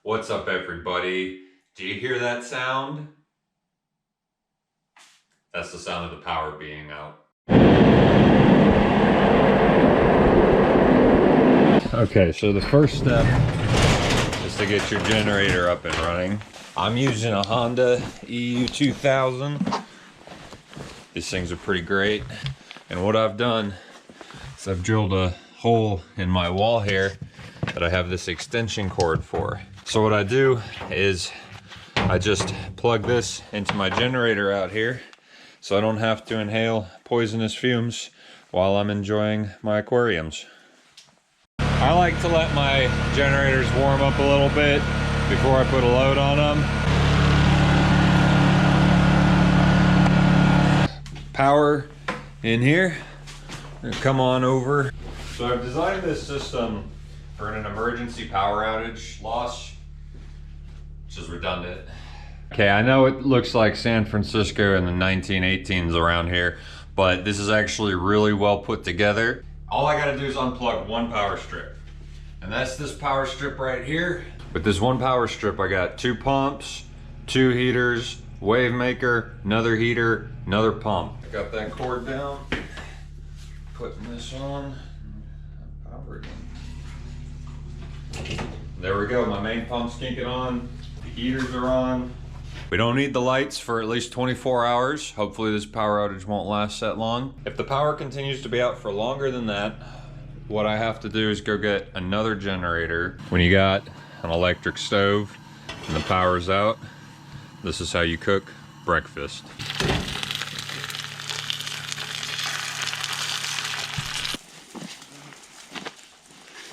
What's up, everybody? Do you hear that sound? That's the sound of the power being out. Okay, so the first step is to get your generator up and running. I'm using a Honda EU 2000. These things are pretty great. And what I've done is I've drilled a hole in my wall here that I have this extension cord for. So what I do is I just plug this into my generator out here so I don't have to inhale poisonous fumes while I'm enjoying my aquariums. I like to let my generators warm up a little bit before I put a load on them. Power in here, come on over. So I've designed this system for an emergency power outage loss, which is redundant. Okay, I know it looks like San Francisco in the 1918s around here, but this is actually really well put together. All I gotta do is unplug one power strip, and that's this power strip right here. With this one power strip, I got 2 pumps, 2 heaters, wave maker, another heater, another pump. I got that cord down, putting this on, power again. There we go, my main pump's kinking on, the heaters are on. We don't need the lights for at least 24 hours. Hopefully this power outage won't last that long. If the power continues to be out for longer than that, what I have to do is go get another generator. When you got an electric stove and the power's out, this is how you cook breakfast.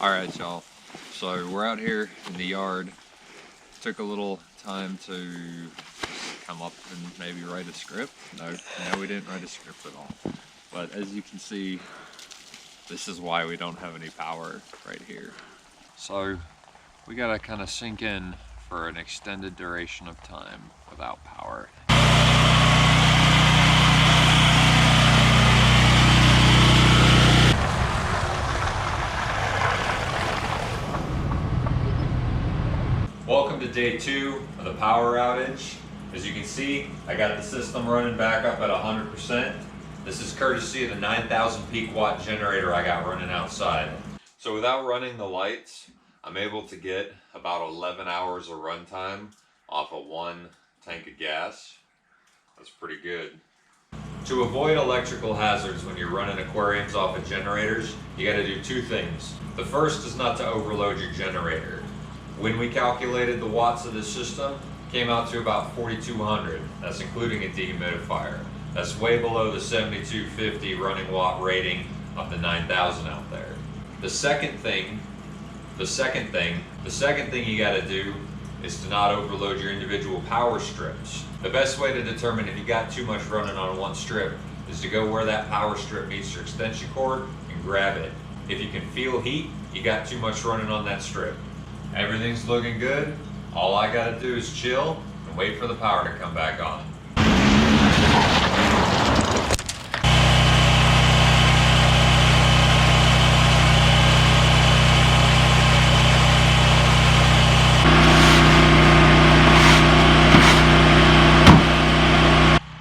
All right, y'all. So we're out here in the yard. Took a little time to come up and maybe write a script. No, we didn't write a script at all. But as you can see, this is why we don't have any power right here. So we gotta kind of sink in for an extended duration of time without power. Welcome to day 2 of the power outage. As you can see, I got the system running back up at 100%. This is courtesy of the 9,000 peak watt generator I got running outside. So without running the lights, I'm able to get about 11 hours of runtime off of 1 tank of gas. That's pretty good. To avoid electrical hazards when you're running aquariums off of generators, you gotta do 2 things. The first is not to overload your generator. When we calculated the watts of this system, it came out to about 4,200. That's including a dehumidifier. That's way below the 7,250 running watt rating of the 9,000 out there. The second thing you gotta do is to not overload your individual power strips. The best way to determine if you got too much running on one strip is to go where that power strip meets your extension cord and grab it. If you can feel heat, you got too much running on that strip. Everything's looking good. All I gotta do is chill and wait for the power to come back on.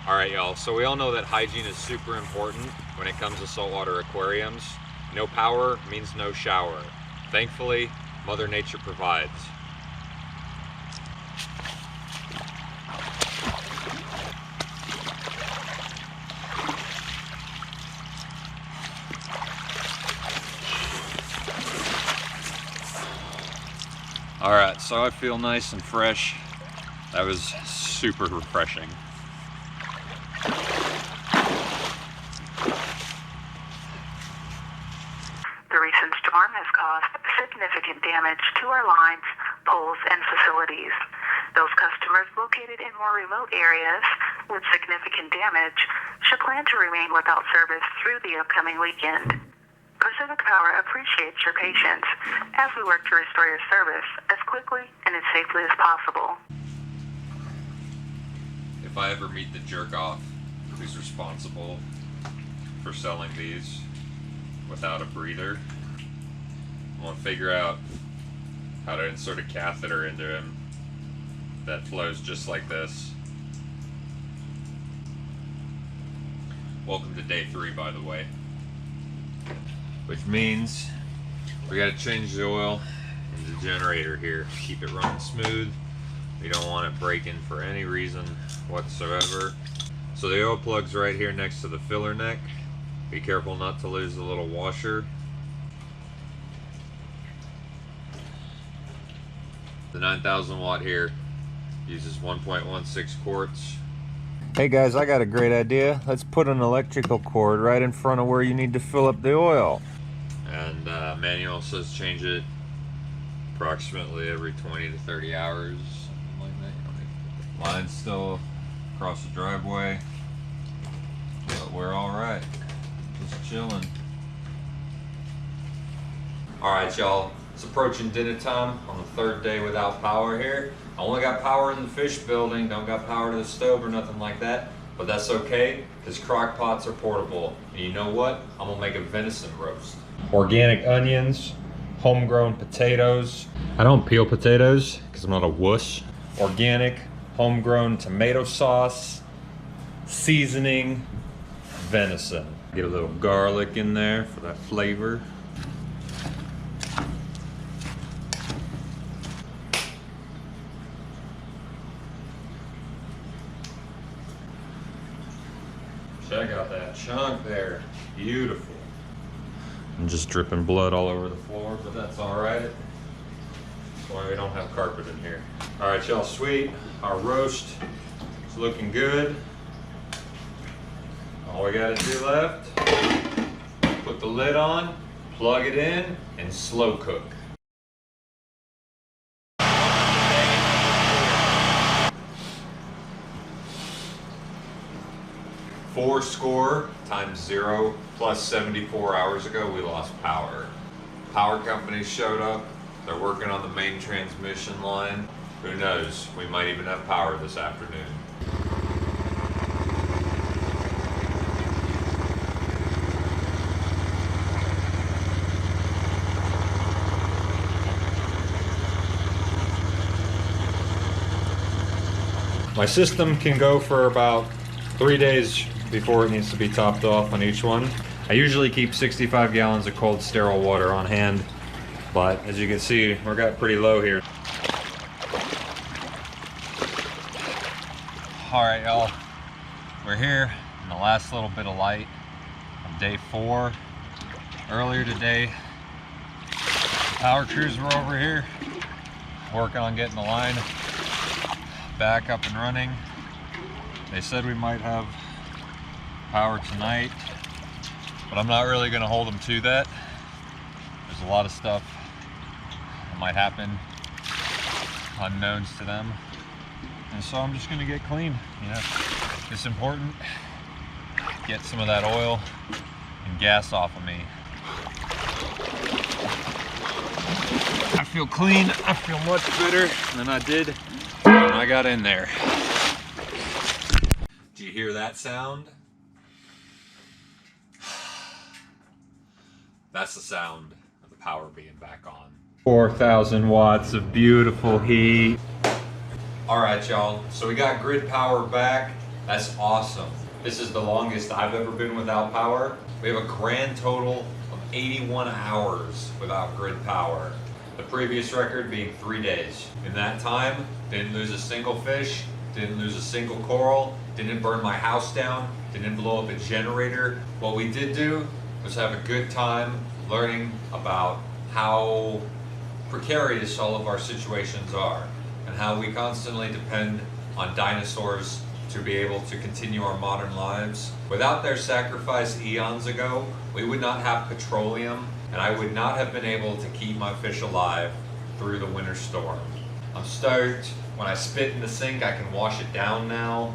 Alright y'all, so we all know that hygiene is super important when it comes to saltwater aquariums. No power means no shower. Thankfully, Mother Nature provides. All right, so I feel nice and fresh. That was super refreshing. The recent storm has caused significant damage to our lines, poles, and facilities. Those customers located in more remote areas with significant damage should plan to remain without service through the upcoming weekend. Pacific Power appreciates your patience as we work to restore your service as quickly and as safely as possible. If I ever meet the jerk-off who's responsible for selling these without a breather, I want to figure out how to insert a catheter into him that flows just like this. Welcome to day 3, by the way. Which means we gotta change the oil in the generator here. Keep it running smooth. We don't want it breaking for any reason whatsoever. So the oil plug's right here next to the filler neck. Be careful not to lose the little washer. The 9,000 watt here uses 1.16 quarts. Hey guys, I got a great idea. Let's put an electrical cord right in front of where you need to fill up the oil. And manual says change it approximately every 20 to 30 hours, something like that. You don't need to. Line's still across the driveway, but we're all right. Just chilling. All right, y'all. It's approaching dinner time on the 3rd day without power here. I only got power in the fish building, don't got power to the stove or nothing like that, but that's okay, because crock pots are portable. And you know what? I'm gonna make a venison roast. Organic onions, homegrown potatoes. I don't peel potatoes, because I'm not a wuss. Organic, homegrown tomato sauce, seasoning, venison. Get a little garlic in there for that flavor. Check out that chunk there. Beautiful. I'm just dripping blood all over the floor, but that's all right. That's why we don't have carpet in here. All right, y'all, sweet. Our roast is looking good. All we gotta do left, put the lid on, plug it in, and slow cook. Four score times 0 plus 74 hours ago, we lost power. Power companies showed up. They're working on the main transmission line. Who knows? We might even have power this afternoon. My system can go for about 3 days before it needs to be topped off on each one. I usually keep 65 gallons of cold sterile water on hand, but as you can see, we're got pretty low here. All right, y'all, we're here in the last little bit of light on day 4. Earlier today, the power crews were over here working on getting the line back up and running. They said we might have power tonight, but I'm not really going to hold them to that. There's a lot of stuff that might happen unknowns to them, and so I'm just going to get clean. You know, it's important. Get some of that oil and gas off of me. I feel clean. I feel much better than I did when I got in there. Do you hear that sound? That's the sound of the power being back on. 4,000 watts of beautiful heat. All right, y'all, so we got grid power back. That's awesome. This is the longest I've ever been without power. We have a grand total of 81 hours without grid power. The previous record being 3 days. In that time, didn't lose a single fish, didn't lose a single coral, didn't burn my house down, didn't blow up a generator. What we did do was have a good time learning about how precarious all of our situations are and how we constantly depend on dinosaurs to be able to continue our modern lives. Without their sacrifice eons ago, we would not have petroleum, and I would not have been able to keep my fish alive through the winter storm. I'm stoked. When I spit in the sink, I can wash it down now.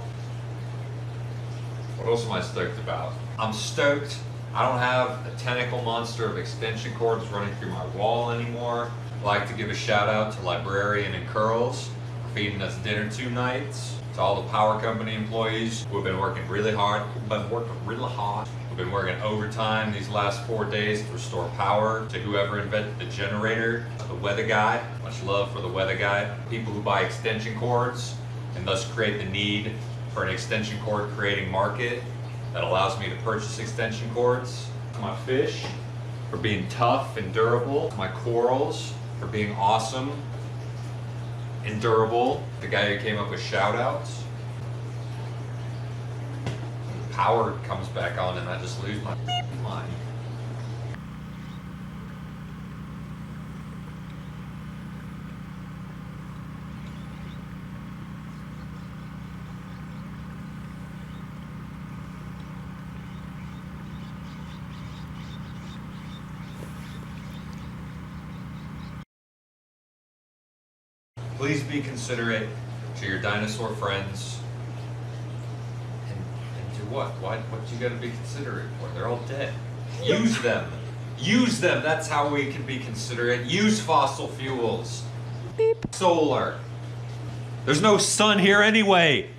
What else am I stoked about? I'm stoked I don't have a tentacle monster of extension cords running through my wall anymore. I'd like to give a shout out to Librarian and Curls for feeding us dinner 2 nights. To all the power company employees who have been working really hard. We've been working overtime these last 4 days to restore power. To whoever invented the generator, the weather guy, Much love for the weather guy. People who buy extension cords and thus create the need for an extension cord creating market that allows me to purchase extension cords. My fish for being tough and durable. My corals for being awesome and durable. The guy who came up with shout outs. Power comes back on and I just lose my mind. Please be considerate to your dinosaur friends. And do what? What you gotta be considerate for? They're all dead. Use them. Use them. That's how we can be considerate. Use fossil fuels. Beep. Solar. There's no sun here anyway.